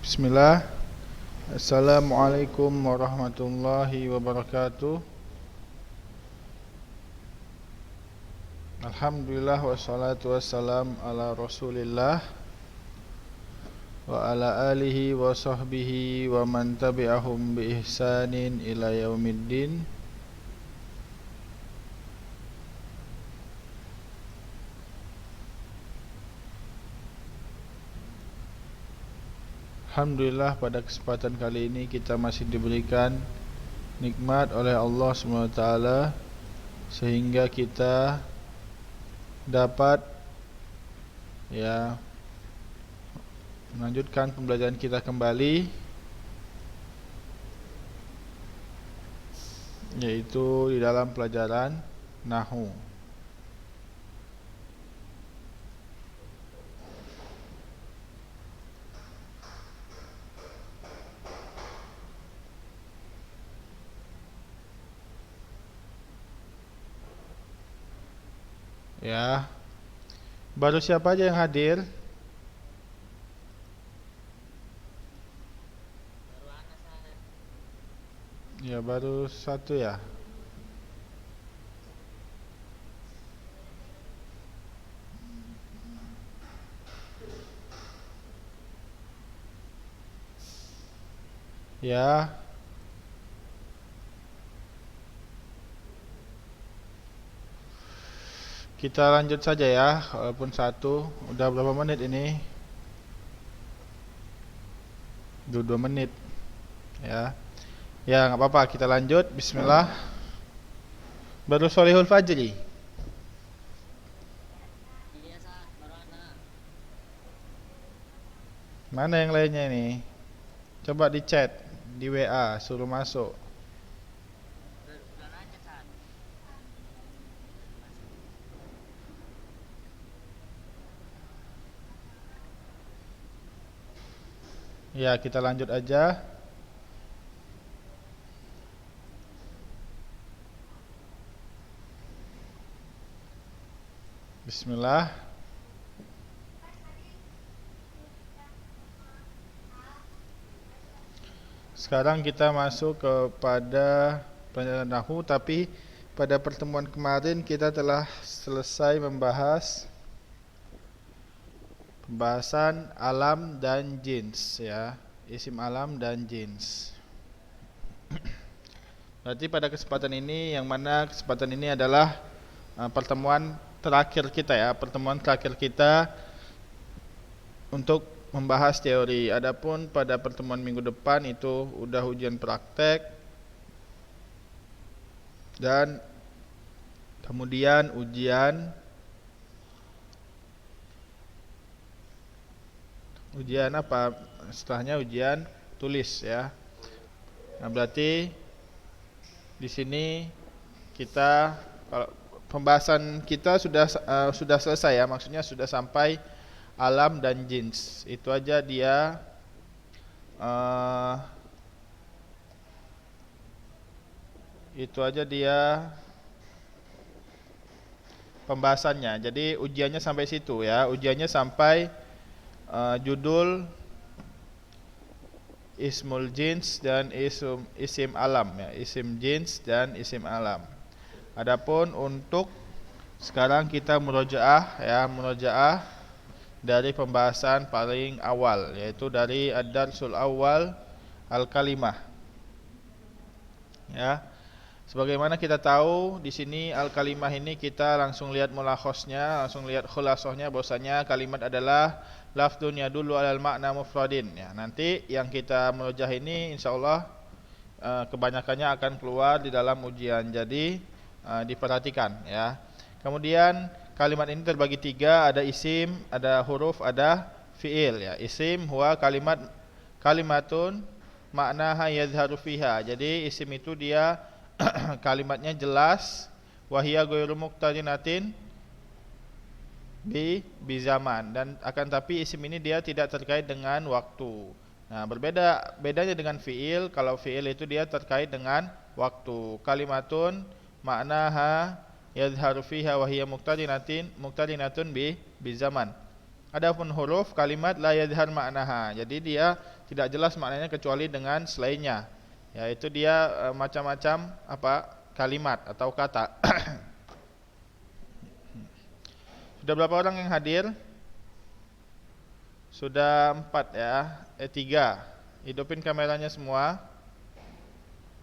Bismillah. Assalamualaikum warahmatullahi wabarakatuh. Alhamdulillah wassalatu wassalam ala Rasulillah wa ala alihi wa sahbihi wa man tabi'ahum bi ihsanin ila yaumiddin. Alhamdulillah, pada kesempatan kali ini kita masih diberikan nikmat oleh Allah SWT sehingga kita dapat melanjutkan pembelajaran kita kembali, yaitu di dalam pelajaran Nahwu. Ya, baru siapa aja yang hadir? Ya, baru satu ya. Ya, kita lanjut saja ya, walaupun satu. Udah berapa menit ini? 22 menit. Ya, ya nggak apa-apa, kita lanjut. Bismillah. Baru Solihul Fajri. Mana yang lainnya ini? Coba di chat, di WA, suruh masuk. Ya, kita lanjut aja. Bismillah. Sekarang kita masuk kepada pelajaran Nahwu, tapi pada pertemuan kemarin kita telah selesai membahas pembahasan alam dan jins ya, isim alam dan jins. Berarti pada kesempatan ini, yang mana kesempatan ini adalah pertemuan terakhir kita ya, pertemuan terakhir kita untuk membahas teori. Adapun pada pertemuan minggu depan itu udah ujian praktek dan kemudian ujian apa? Setelahnya ujian tulis ya. Nah, berarti di sini kita, kalau pembahasan kita sudah selesai ya, maksudnya sudah sampai alam dan jins. Itu aja dia pembahasannya. Jadi ujiannya sampai situ ya. Ujiannya sampai judul ismul jins dan isim alam ya, isim jins dan isim alam. Adapun untuk sekarang kita murojaah dari pembahasan paling awal, yaitu dari ad-darsul awal al-kalimah. Ya. Sebagaimana kita tahu di sini al-kalimah ini kita langsung lihat mulakhosnya, langsung lihat khulasohnya, bahwasanya kalimat adalah lafdzun yadullu alal makna mufradin ya. Nanti yang kita merujah ini insyaallah kebanyakannya akan keluar di dalam ujian. Jadi diperhatikan ya. Kemudian kalimat ini terbagi tiga, ada isim, ada huruf, ada fiil ya. Isim huwa kalimatun maknaha yadhharu fiha. Jadi isim itu dia kalimatnya jelas, wahia ghairu muqtarinatin bi zaman, dan akan tapi isim ini dia tidak terkait dengan waktu. Nah, bedanya dengan fiil. Kalau fiil itu dia terkait dengan waktu. Kalimatun maknaha yadhharu fiha wahia muqtarinatun bi zaman. Adapun huruf kalimat la yadhhar ma'naha. Jadi dia tidak jelas maknanya kecuali dengan selainnya. Yaitu dia macam-macam kalimat atau kata. Sudah berapa orang yang hadir? Sudah 4 ya. 3. Hidupin kameranya semua.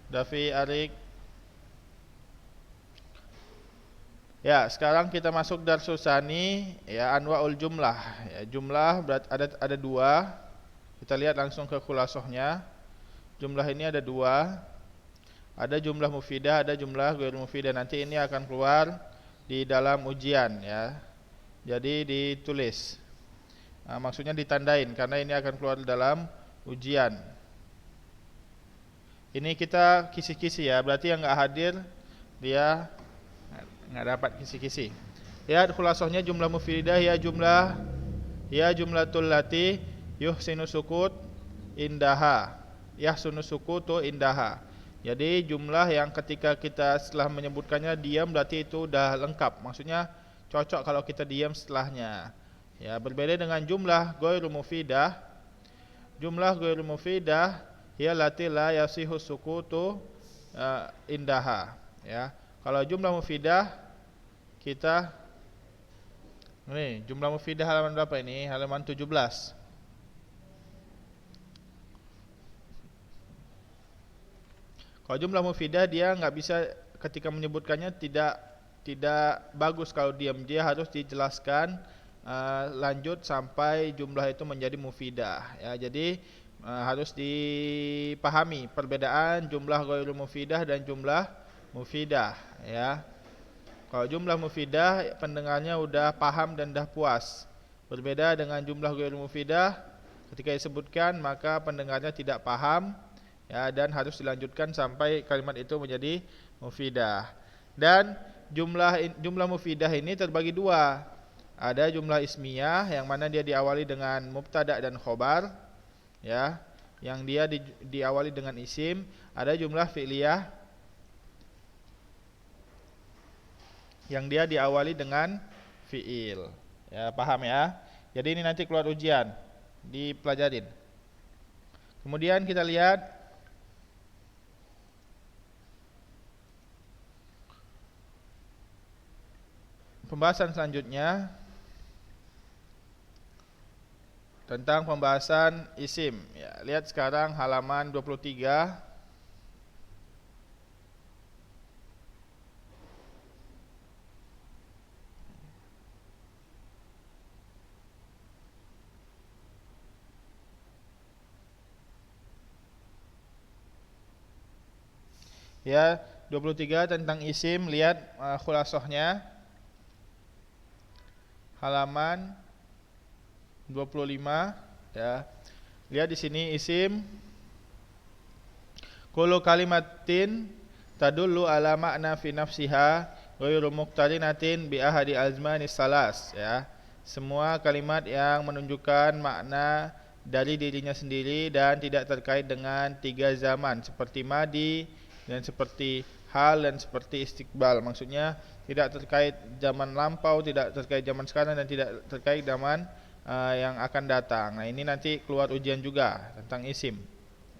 Davi, Arik. Ya, sekarang kita masuk darsus tsani ya, anwaul jumlah. Ya, jumlah ada 2. Kita lihat langsung ke khulasahnya. Jumlah ini ada 2. Ada jumlah mufidah, ada jumlah ghair mufidah. Nanti ini akan keluar di dalam ujian ya. Jadi ditulis. Maksudnya ditandain karena ini akan keluar dalam ujian. Ini kita kisi-kisi ya. Berarti yang enggak hadir dia nggak dapat kisi-kisi. Lihat khulasahnya jumlah mufidah ya jumlatul lati yuhsinu sukut indaha. Yahsunu sukutu indaha. Jadi jumlah yang ketika kita setelah menyebutkannya diam berarti itu udah lengkap. Maksudnya cocok kalau kita diam setelahnya. Ya, berbeda dengan jumlah ghairu mufidah. Jumlah ghairu mufidah ya lati la yasihu sukutu indaha. Ya. Kalau jumlah mufidah kita ini jumlah mufidah halaman berapa ini? Halaman 17. Kalau jumlah mufidah dia enggak bisa ketika menyebutkannya tidak bagus kalau diam, dia harus dijelaskan lanjut sampai jumlah itu menjadi mufidah ya. Jadi harus dipahami perbedaan jumlah ghairu mufidah dan jumlah mufidah ya. Kalau jumlah mufidah pendengarnya udah paham dan dah puas. Berbeda dengan jumlah ghairu mufidah, ketika disebutkan maka pendengarnya tidak paham ya, dan harus dilanjutkan sampai kalimat itu menjadi mufidah. Dan jumlah mufidah ini terbagi 2. Ada jumlah ismiyah yang mana dia diawali dengan mubtada dan khobar ya, yang dia diawali dengan isim. Ada jumlah fi'liyah yang dia diawali dengan fi'il. Ya, paham ya? Jadi ini nanti keluar ujian, dipelajarin. Kemudian kita lihat pembahasan selanjutnya tentang pembahasan isim. Ya, lihat sekarang halaman 23. Ya, 23 tentang isim, lihat khulasahnya halaman 25 ya. Lihat di sini isim kullu kalimatin tadullu ala ma'na fi nafsiha ghairu muqtarinatin bi ahadi azmanis salas ya. Semua kalimat yang menunjukkan makna dari dirinya sendiri dan tidak terkait dengan 3 zaman seperti madi dan seperti hal dan seperti istiqbal. Maksudnya tidak terkait zaman lampau, tidak terkait zaman sekarang dan tidak terkait zaman yang akan datang. Nah, ini nanti keluar ujian juga tentang isim.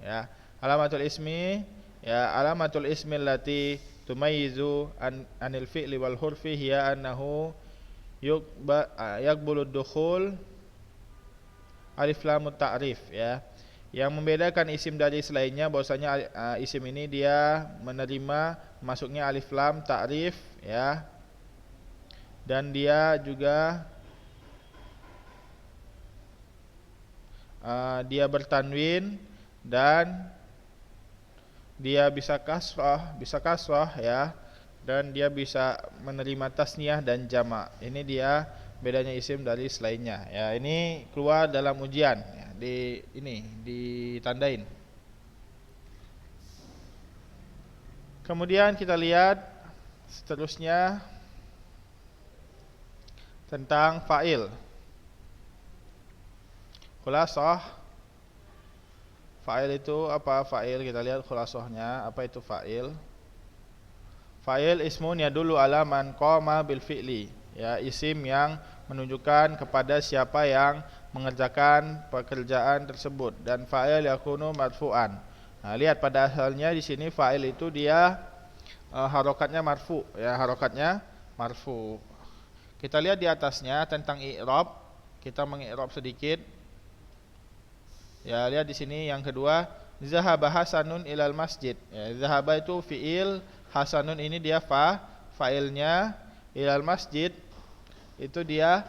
Ya, alamatul ismi ya, alamatul ismi allati tumayyizu anil fi'li wal hurfi hiya annahu yaqbulu dukhul alif lam ta'rif ya. Yang membedakan isim dari selainnya bahwasanya isim ini dia menerima masuknya alif lam ta'rif ya. Dan dia juga dia bertanwin dan dia bisa kasrah ya, dan dia bisa menerima tasniyah dan jamak. Ini dia bedanya isim dari selainnya ya. Ini keluar dalam ujian ya. Ini ditandain. Kemudian kita lihat seterusnya tentang fa'il. Khulasah fa'il itu apa? Fa'il kita lihat khulasahnya. Apa itu fa'il? Fa'il ismun yadullu ala man qama bil fi'li. Ya, isim yang menunjukkan kepada siapa yang mengerjakan pekerjaan tersebut, dan fa'il yakunu marfu'an. Nah, lihat pada asalnya di sini fa'il itu dia harokatnya marfu, ya, harokatnya marfu. Kita lihat di atasnya tentang i'rab, kita mengi'rab sedikit. Ya, lihat di sini yang kedua, zahaba Hasanun ilal masjid. Ya, zahaba itu fi'il, Hasanun ini dia fa'ilnya, ilal masjid itu dia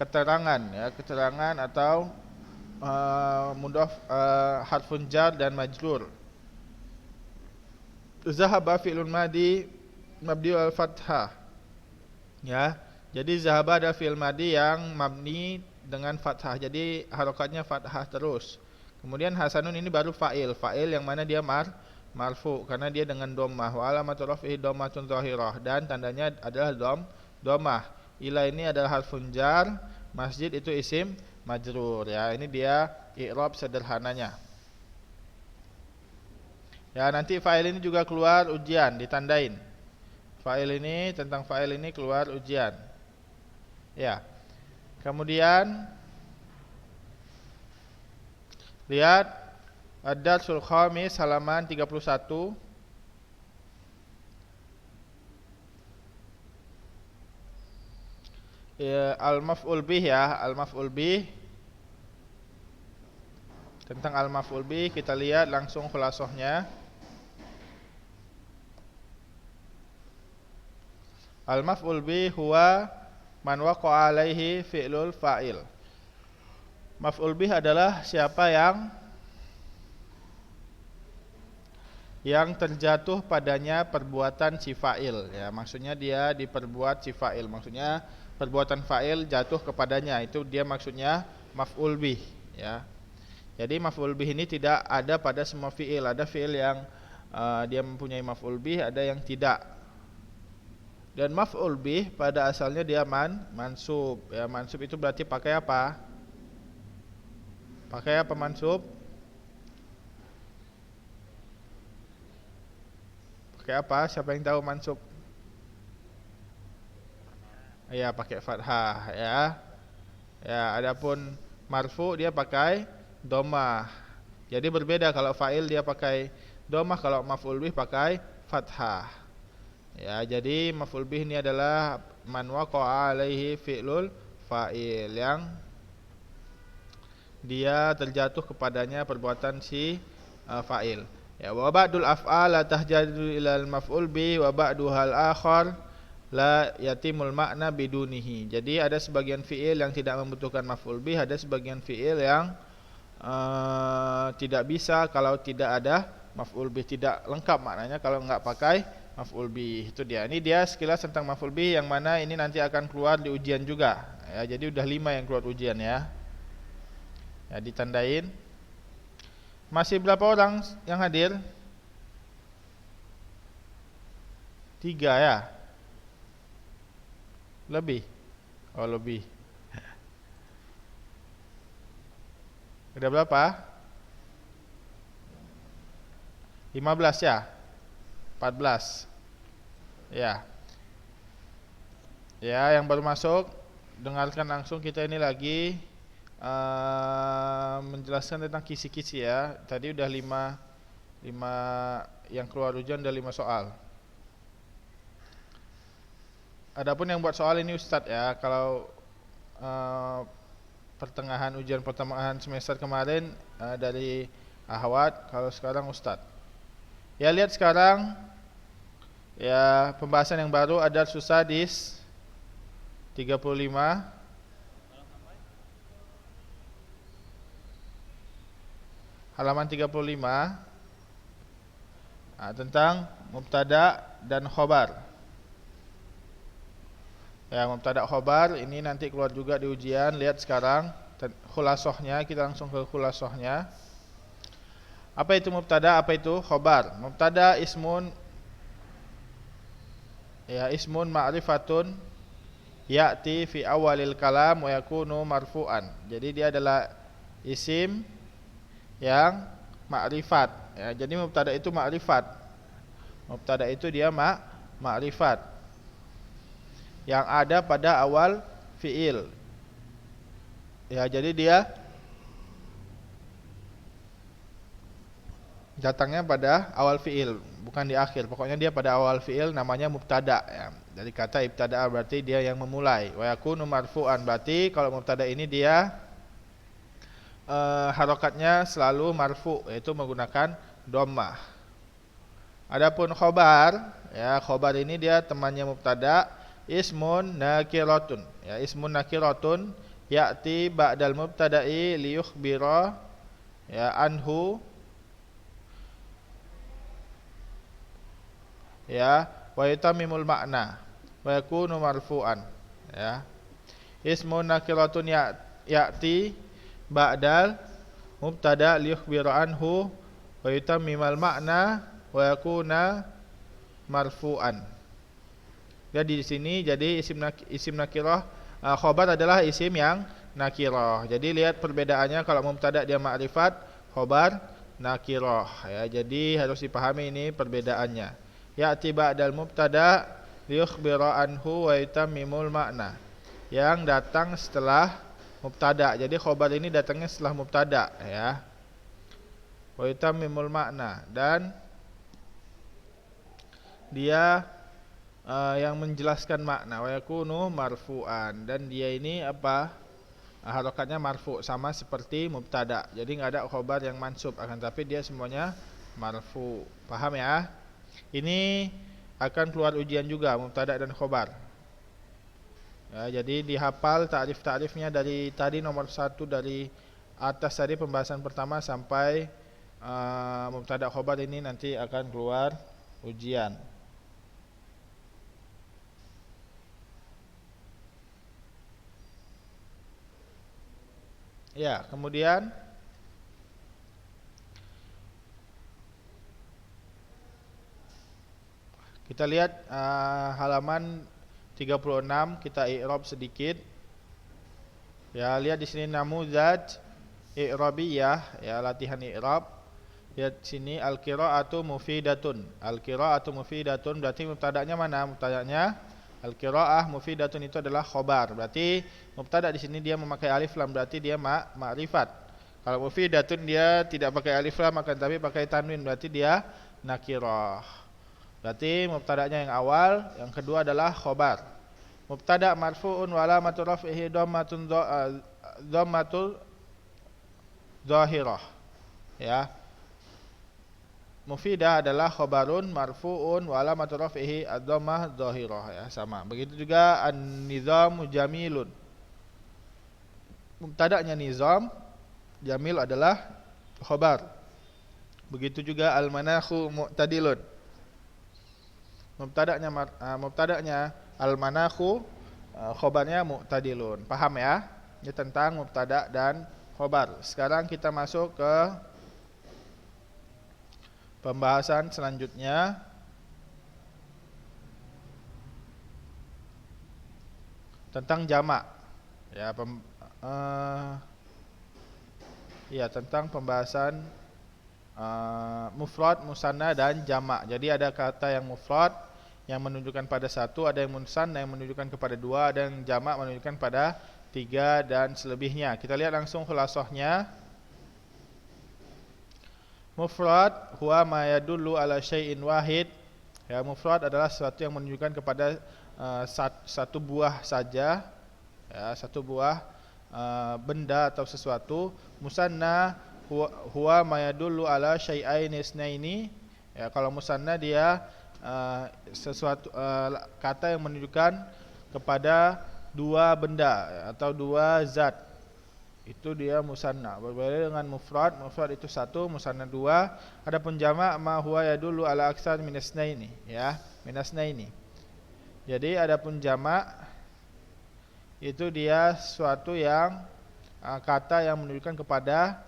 keterangan, ya, keterangan atau mudhaf, harfun jar dan majrur. Zahaba fi'lun madi mabni al fathah. Ya, jadi zahaba ada fi'il madi yang mabni dengan fathah. Jadi harokatnya fathah terus. Kemudian Hasanun ini baru fa'il yang mana dia marfu karena dia dengan dhammah. Wa alamatu raf'ihi dhammatun dhahirah, dan tandanya adalah dhammah. Ila ini adalah harfun jar, masjid itu isim majrur, ya. Ini dia i'rab sederhananya. Ya, nanti fa'il ini juga keluar ujian, ditandain. Fa'il ini, tentang fa'il ini keluar ujian. Ya. Kemudian lihat ad-darsul khamis halaman 31. Ya, al-maf'ul bih, ya, al-maf'ul bih. Tentang al-maf'ul bih kita lihat langsung khulasahnya. Al-maf'ul bih huwa man waqa'a alaihi fi'lul fa'il. Maf'ul bih adalah siapa yang terjatuh padanya perbuatan si fa'il, ya. Maksudnya dia diperbuat si fa'il, maksudnya perbuatan fa'il jatuh kepadanya, itu dia maksudnya maf'ul bih, ya. Jadi maf'ul bih ini tidak ada pada semua fi'il. Ada fi'il yang dia mempunyai maf'ul bih, ada yang tidak. Dan maf'ul bih pada asalnya dia mansub, ya. Mansub itu berarti pakai apa? Pakai apa mansub? Pakai apa? Siapa yang tahu mansub? Ya, pakai fathah, ya. Ya, adapun marfu dia pakai dhammah. Jadi berbeda, kalau fa'il dia pakai dhammah, kalau maf'ul bih pakai fathah. Ya, jadi maf'ul bih ini adalah man waqa'a alaihi fi'lul fa'il, yang dia terjatuh kepadanya perbuatan si fa'il. Ya, wa ba'dul af'al la tahjadu ilal maf'ul bih wa ba'duhal akhar la yatimul makna bidunihi. Jadi ada sebagian fi'il yang tidak membutuhkan maf'ul bih, ada sebagian fi'il yang tidak bisa kalau tidak ada maf'ul bih, tidak lengkap maknanya kalau enggak pakai maf'ul bih. Itu dia. Ini dia sekilas tentang maf'ul bih yang mana ini nanti akan keluar di ujian juga. Ya, jadi udah 5 yang keluar ujian, ya. Ya, ditandain. Masih berapa orang yang hadir? 3, ya. Lebih. Oh, lebih. Udah berapa? 15, ya. 14. Ya. Ya, yang baru masuk, dengarkan langsung, kita ini lagi menjelaskan tentang kisi-kisi, ya. Tadi udah 5 yang keluar ujian, udah 5 soal. Adapun yang buat soal ini Ustadz, ya. Kalau pertengahan ujian pertengahan semester kemarin dari Ahwat, kalau sekarang Ustadz. Ya, lihat sekarang, ya, pembahasan yang baru ada Susadis 35. Halaman 35. Tentang mubtada dan khobar. Ya, mubtada khobar ini nanti keluar juga di ujian. Lihat sekarang khulasahnya, kita langsung ke khulasahnya. Apa itu mubtada, apa itu khobar? Mubtada ismun, ya, ismun ma'rifatun ya'ti fi awalil kalam wa yakunu marfu'an. Jadi dia adalah isim yang ma'rifat, ya. Jadi mubtada itu ma'rifat. Mubtada itu dia ma'rifat yang ada pada awal fiil. Ya, jadi dia datangnya pada awal fiil, bukan di akhir. Pokoknya dia pada awal fiil, namanya mubtada ya. Dari kata ibtada berarti dia yang memulai. Wa yakunu marfu'an, berarti kalau mubtada ini dia harokatnya selalu marfu, yaitu menggunakan dhammah. Adapun khobar, ya, khobar ini dia temannya mubtada, ismun nakiratun. Ya, ismun nakiratun ya'ti ba'dal mubtada'i liyukhbira ya anhu, ya, wa yutamimul makna wa yakunu marfu'an. Ya, ismun nakiratun ya'ti ba'dal mubtada liyukhbira anhu wa yutamimul makna wa yakuna marfu'an. Jadi di sini jadi isim nakirah, khobar adalah isim yang nakirah. Jadi lihat perbedaannya, kalau mubtada dia ma'rifat, khobar nakirah ya. Jadi harus dipahami ini perbedaannya. Ya'ti ba'dal mubtada liyukhbira anhu wa yutammimul makna, yang datang setelah mubtada. Jadi khobar ini datangnya setelah mubtada ya. Wa yutammimul makna, dan dia yang menjelaskan makna. Wa yakunu marfu'an, dan dia ini apa? Harokatnya marfu, sama seperti mubtada. Jadi enggak ada khobar yang mansub, akan tapi dia semuanya marfu. Paham ya? Ini akan keluar ujian juga, mubtada dan khobar. Ya, jadi dihafal ta'rif-ta'rifnya dari tadi nomor 1 dari atas tadi pembahasan pertama sampai mubtada khobar, ini nanti akan keluar ujian. Ya, kemudian kita lihat halaman 36, kita i'rab sedikit. Ya, lihat di sini namuzaj i'rabiyah, ya, latihan i'rab. Lihat sini al-qira'atu mufidatun. Al-qira'atu mufidatun berarti mubtada'nya mana? Mubtada'nya al-qira'ah, mufidatun itu adalah khobar. Berarti mubtada' di sini dia memakai alif lam, berarti dia ma'rifat. Kalau mufidatun dia tidak pakai alif lam, akan tapi pakai tanwin, berarti dia nakirah. Berarti mubtada'nya yang awal, yang kedua adalah khobar. Mubtada' marfu'un wa alamatu raf'ihi dhammatul zahirah. Ya. Mufidah adalah khobarun marfu'un wa alamatu raf'ihi ad-dhammah zahirah, ya, sama. Begitu juga an-nizamu jamilun. Mubtada'nya nizam, jamil adalah khobar. Begitu juga al-manakhu mu'tadilun. Mubtada'nya al-manakhu, khobarnya mu'tadilun. Paham ya? Ini tentang mubtada' dan khobar. Sekarang kita masuk ke pembahasan selanjutnya. Tentang jamak. Ya, tentang pembahasan mufrad, musanna dan jamak. Jadi ada kata yang mufrad yang menunjukkan pada satu, ada yang musanna yang menunjukkan kepada dua, ada yang jamak menunjukkan pada tiga dan selebihnya. Kita lihat langsung khulasahnya. Mufrad huwa ma yadullu ala syai'in wahid. Ya, mufrad adalah sesuatu yang menunjukkan kepada satu buah saja, ya, satu buah benda atau sesuatu. Musanna huwa ma yadullu ala syai'ain isnaini. Ya, kalau musanna dia sesuatu kata yang menunjukkan kepada dua benda, ya, atau dua zat. Itu dia musanna. Berbeda dengan mufrad. Mufrad itu satu, musanna dua. Adapun jamak ma huwa yadullu ala aksar min isnaini, ya, min isnaini. Jadi adapun jamak itu dia suatu yang kata yang menunjukkan kepada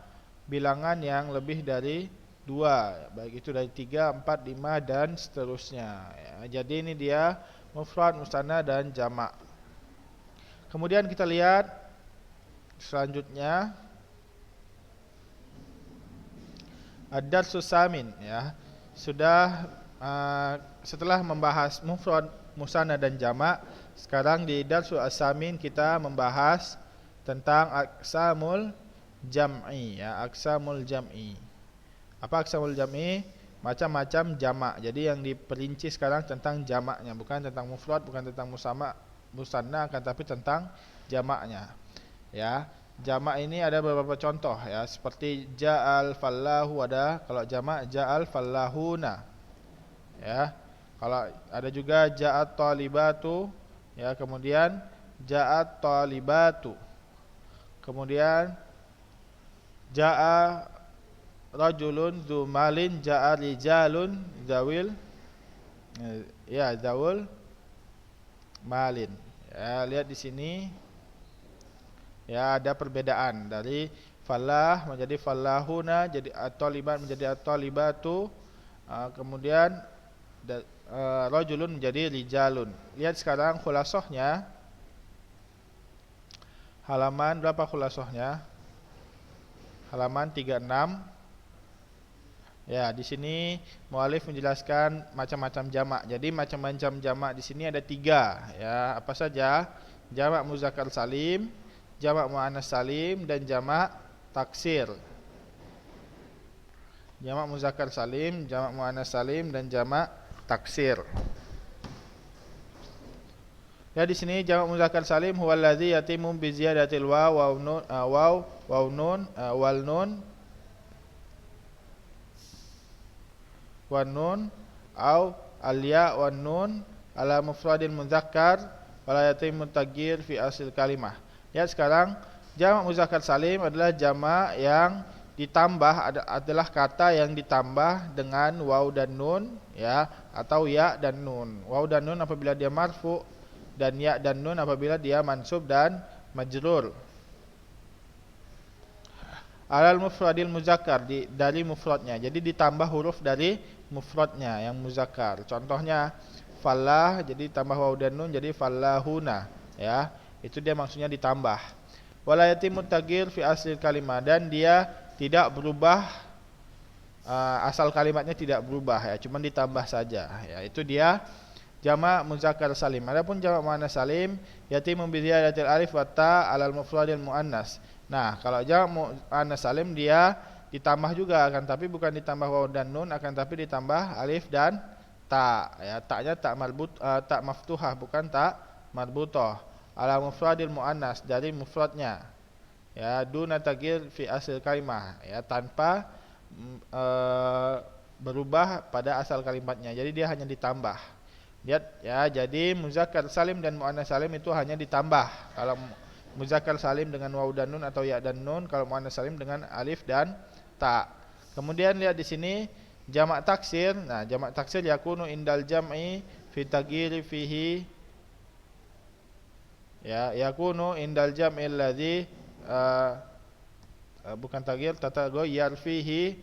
bilangan yang lebih dari dua, baik itu dari 3, 4, 5 dan seterusnya, ya. Jadi ini dia mufrad, musanna dan jamak. Kemudian kita lihat selanjutnya ad-darsus samin, ya. Sudah setelah membahas mufrad, musanna dan jamak. Sekarang di Darsul As-Samin kita membahas tentang aqsamul jam'i ya, aqsamul jam'i. Apa aqsamul jam'i? Macam-macam jamak. Jadi yang diperinci sekarang tentang jamaknya, bukan tentang mufrad, bukan tentang musanna, akan tapi tentang jamaknya. Ya, jamak ini ada beberapa contoh ya, seperti ja'al fallahu, ada kalau jamak ja'al fallahuna. Ya. Kalau ada juga ja'at talibatu, ya, kemudian ja'at talibatu. Kemudian ja'a rajulun dzu malin, ja'a rijalun zawil, ya, zawul malin. Ya, lihat di sini ya, ada perbedaan dari falah menjadi fallahuna, jadi at-talibat menjadi at-talibatu, kemudian rajulun menjadi rijalun. Lihat sekarang khulasahnya. Halaman berapa khulasahnya? Halaman 36. Ya, di sini muallif menjelaskan macam-macam jamak. Jadi macam-macam jamak di sini ada 3 ya. Apa saja? Jamak muzakkar salim, jamak muannas salim, dan jamak taksir. Jamak muzakkar salim, jamak muannas salim, dan jamak taksir. Ya, di sini jamak muzakkar salim huwal ladzi yatimu bi ziyadatil waw wa nun wal nun wan nun au al ya wan nun ala mufradil muzakkar wala yatimu taghyir fi asl kalimah. Ya, sekarang jamak muzakkar salim adalah jamak yang ditambah, adalah kata yang ditambah dengan waw dan nun ya, atau ya dan nun. Waw dan nun apabila dia marfu, dan ya dan nun apabila dia mansub dan majrur. Alal mufradil muzakkar, dari mufradnya. Jadi ditambah huruf dari mufradnya yang muzakkar. Contohnya falah, jadi tambah waw dan nun jadi fallahuna ya. Itu dia maksudnya ditambah. Wala yatimut taghyir fi asli kalimah, dan dia tidak berubah, asal kalimatnya tidak berubah ya, cuma ditambah saja ya. Itu dia jamak muzakkar salim. Adapun jamak muannas salim yatimu bi ziyadatil alif wa ta alal mufradil muannas. Nah, kalau jamak muannas salim dia ditambah juga, akan tapi bukan ditambah waw dan nun, akan tapi ditambah alif dan ta ya. Ta'nya tak marbut, tak maftuhah, bukan tak marbutah. Ala mufradil muannas, dari mufradnya ya, duna taghyir fi asl kalimah ya, tanpa berubah pada asal kalimatnya. Jadi dia hanya ditambah. Lihat ya, jadi muzakkar salim dan muannas salim itu hanya ditambah. Kalau muzakkar salim dengan waw dan nun atau ya dan nun, kalau muannas salim dengan alif dan ta. Kemudian lihat di sini jamak taksir. Nah, jamak taksir yakunu indal jam'i fi taghyiri fihi ya, yakunu indal jam'il ladzi bukan taghyir, tataghayyar fihi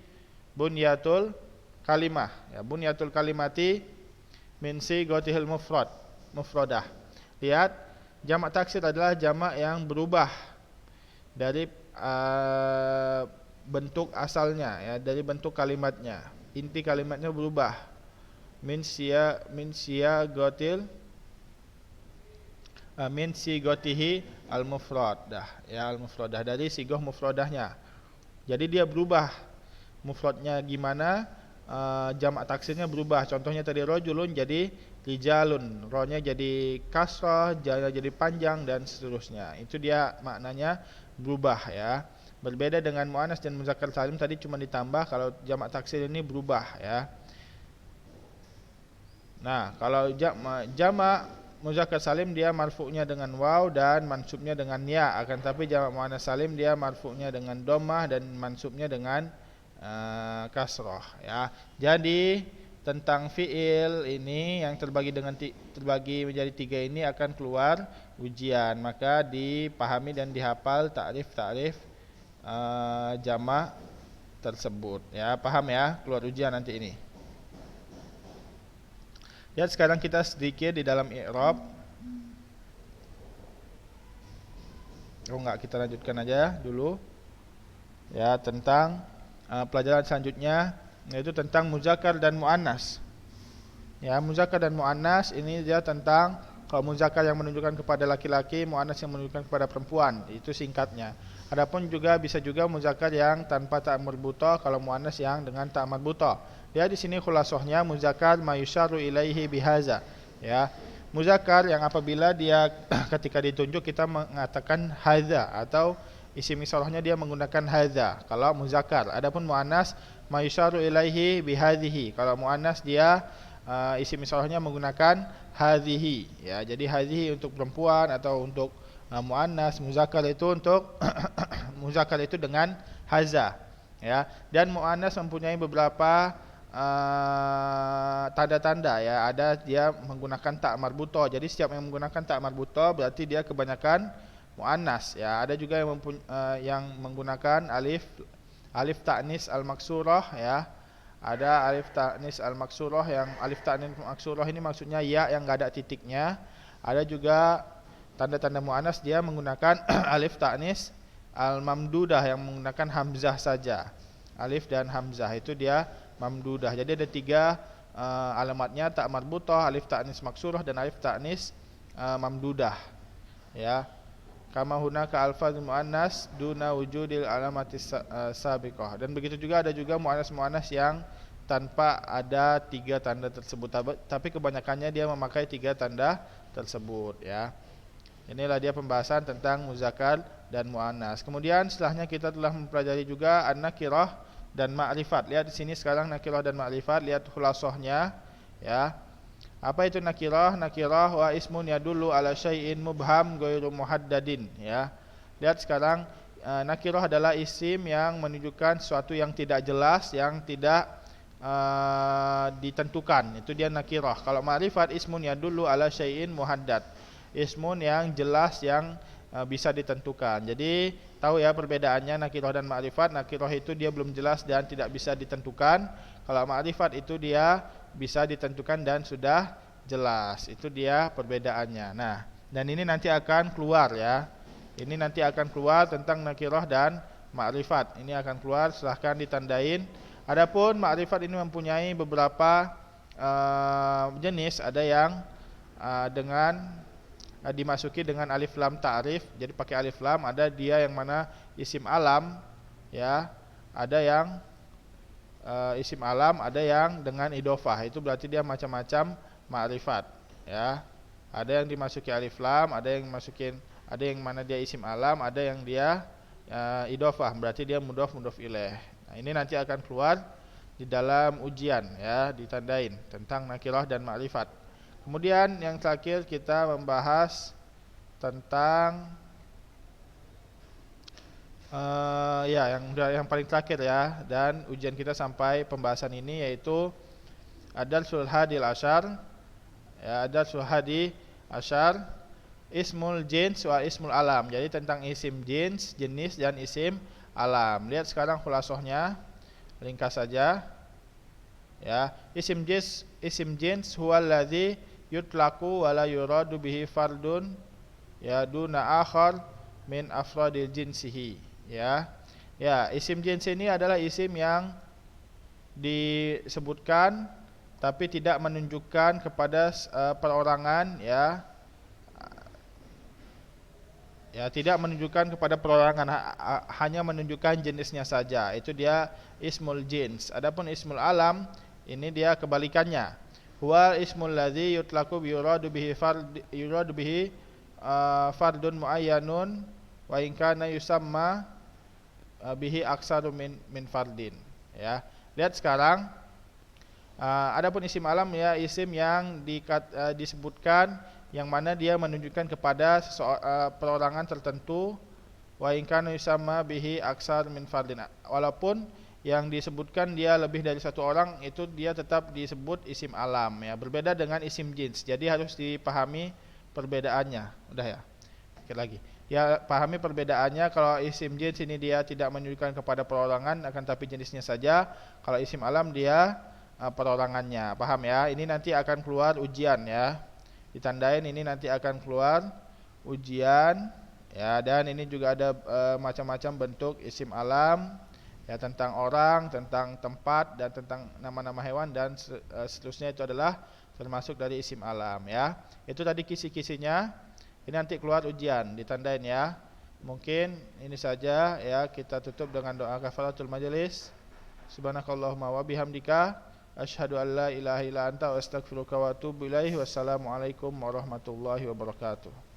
bunyatul kalimah ya, bunyatul kalimati min sighatihil mufradah. Lihat, jamak taksir adalah jamak yang berubah dari bentuk asalnya ya, dari bentuk kalimatnya, inti kalimatnya berubah. Min sigatihi al-mufradah ya, al-mufradah, dari sigah mufradahnya. Jadi dia berubah mufradnya gimana, jamak taksirnya berubah. Contohnya tadi rajulun jadi rijalun, ro-nya jadi kasrah, ja-nya jadi panjang, dan seterusnya. Itu dia maknanya berubah ya. Berbeda dengan muannas dan muzakkar salim tadi cuma ditambah, kalau jamak taksir ini berubah ya. Nah, kalau jamak muzakkar salim dia marfu'nya dengan waw dan mansubnya dengan ya, akan tapi jamak muannas salim dia marfu'nya dengan dhammah dan mansubnya dengan kasrah ya. Jadi tentang fiil ini yang terbagi menjadi 3 ini akan keluar ujian, maka dipahami dan dihafal takrif jamak tersebut ya. Paham ya, keluar ujian nanti ini. Ya, sekarang kita sedikit di dalam i'rab. Kita lanjutkan aja dulu ya, tentang pelajaran selanjutnya, yaitu tentang muzakkar dan muannas. Ya, muzakkar dan muannas ini dia tentang kalau muzakkar yang menunjukkan kepada laki-laki, muannas yang menunjukkan kepada perempuan. Itu singkatnya. Adapun juga bisa juga muzakkar yang tanpa ta' marbuthah, kalau muannas yang dengan ta' marbuthah. Dia di sini khulasahnya muzakkar mayusyaru ilaihi bihaza. Ya. Muzakkar yang apabila dia ketika ditunjuk kita mengatakan hadza atau isim isharahnya dia menggunakan hadza kalau muzakkar. Adapun muannas mayusyaru ilaihi bihadhihi. Kalau muannas dia isim isharahnya menggunakan hadhihi. Ya, jadi hadhihi untuk perempuan atau untuk muannas, muzakkar itu untuk muzakkar itu dengan hadza. Ya, dan muannas mempunyai beberapa tanda-tanda ya. Ada dia menggunakan ta' marbuthah. Jadi setiap yang menggunakan ta' marbuthah berarti dia kebanyakan muannas ya. Ada juga yang menggunakan alif ta'nis al-maksurah ya. Ada alif ta'nis al-maksurah, yang alif ta'nis al-maksurah ini maksudnya ya yang enggak ada titiknya. Ada juga tanda-tanda muannas dia menggunakan alif ta'nis al-mamdudah yang menggunakan hamzah saja. Alif dan hamzah itu dia mamdudah. Jadi ada 3 alamatnya, ta' marbuthah, alif ta'nis maksurah dan alif ta'nis mamdudah. Ya. Kama hunaka alfaz muannas duna wujudil alamatis sabiqah. Dan begitu juga ada juga muannas-muannas yang tanpa ada 3 tanda tersebut, tapi kebanyakannya dia memakai 3 tanda tersebut ya. Inilah dia pembahasan tentang muzakkar dan muannas. Kemudian setelahnya kita telah mempelajari juga an-nakirah dan ma'rifat. Lihat di sini sekarang nakirah dan ma'rifat, lihat khulasahnya ya. Apa itu nakirah? Nakirah wa ismun yadullu ala syai'in mubham ghairu muhaddadin ya. Lihat sekarang nakirah adalah isim yang menunjukkan sesuatu yang tidak jelas, yang tidak ditentukan. Itu dia nakirah. Kalau ma'rifat ismun yadullu ala syai'in muhaddad. Ismun yang jelas, yang bisa ditentukan. Jadi tahu ya perbedaannya nakirah dan ma'rifat. Nakirah itu dia belum jelas dan tidak bisa ditentukan. Kalau ma'rifat itu dia bisa ditentukan dan sudah jelas. Itu dia perbedaannya. Nah, dan ini nanti akan keluar ya. Ini nanti akan keluar tentang nakirah dan ma'rifat. Ini akan keluar, silahkan ditandain. Adapun ma'rifat ini mempunyai beberapa jenis. Ada yang dimasuki dengan alif lam ta'rif. Jadi pakai alif lam. Ada dia yang mana isim alam ya. Ada yang isim alam, ada yang dengan idhofah. Itu berarti dia macam-macam ma'rifat ya. Ada yang dimasuki alif lam, ada yang mana dia isim alam, ada yang dia idhofah, berarti dia mudhof ilaih. Nah, ini nanti akan keluar di dalam ujian ya, ditandain tentang nakirah dan ma'rifat. Kemudian yang terakhir kita membahas tentang yang paling terakhir ya, dan ujian kita sampai pembahasan ini yaitu ad-darsul hadil asyar ya, ad-darsul hadi asyar ismul jins wa ismul alam. Jadi tentang isim jins, jenis dan isim alam. Lihat sekarang khulasahnya, ringkas saja ya. Isim jins huwa alladzi yutlaqu wa la yuradu bihi fardun ya duna akhar min afradil jinsihi. Ya, isim jins ini adalah isim yang disebutkan tapi tidak menunjukkan kepada perorangan ya. Ya, tidak menunjukkan kepada perorangan, hanya menunjukkan jenisnya saja. Itu dia ismul jins. Adapun ismul alam ini dia kebalikannya. Huwa ismul ladzi yutlaqu bi yuradu bihi fardun muayyanun wa in kana yusamma bihi aksaru min fardin ya. Lihat sekarang adapun isim alam ya, isim yang disebutkan yang mana dia menunjukkan kepada perorangan tertentu, wa in kana yusamma bihi aksar min fardin, walaupun yang disebutkan dia lebih dari satu orang, itu dia tetap disebut isim alam ya, berbeda dengan isim jins. Jadi harus dipahami perbedaannya. Udah ya. Sekali lagi. Ya, pahami perbedaannya. Kalau isim jins ini dia tidak menunjukkan kepada perorangan, akan tapi jenisnya saja. Kalau isim alam dia perorangannya. Paham ya? Ini nanti akan keluar ujian ya. Ditandain, ini nanti akan keluar ujian ya. Dan ini juga ada macam-macam bentuk isim alam ya, tentang orang, tentang tempat, dan tentang nama-nama hewan, dan seterusnya itu adalah termasuk dari isim alam ya. Itu tadi kisi-kisinya. Ini nanti keluar ujian, ditandain ya. Mungkin ini saja ya, kita tutup dengan doa kafaratul majelis. Subhanakallahumma wa bihamdika asyhadu an la ilaha illa anta astaghfiruka wa atubu ilaih. Wassalamualaikum warahmatullahi wabarakatuh.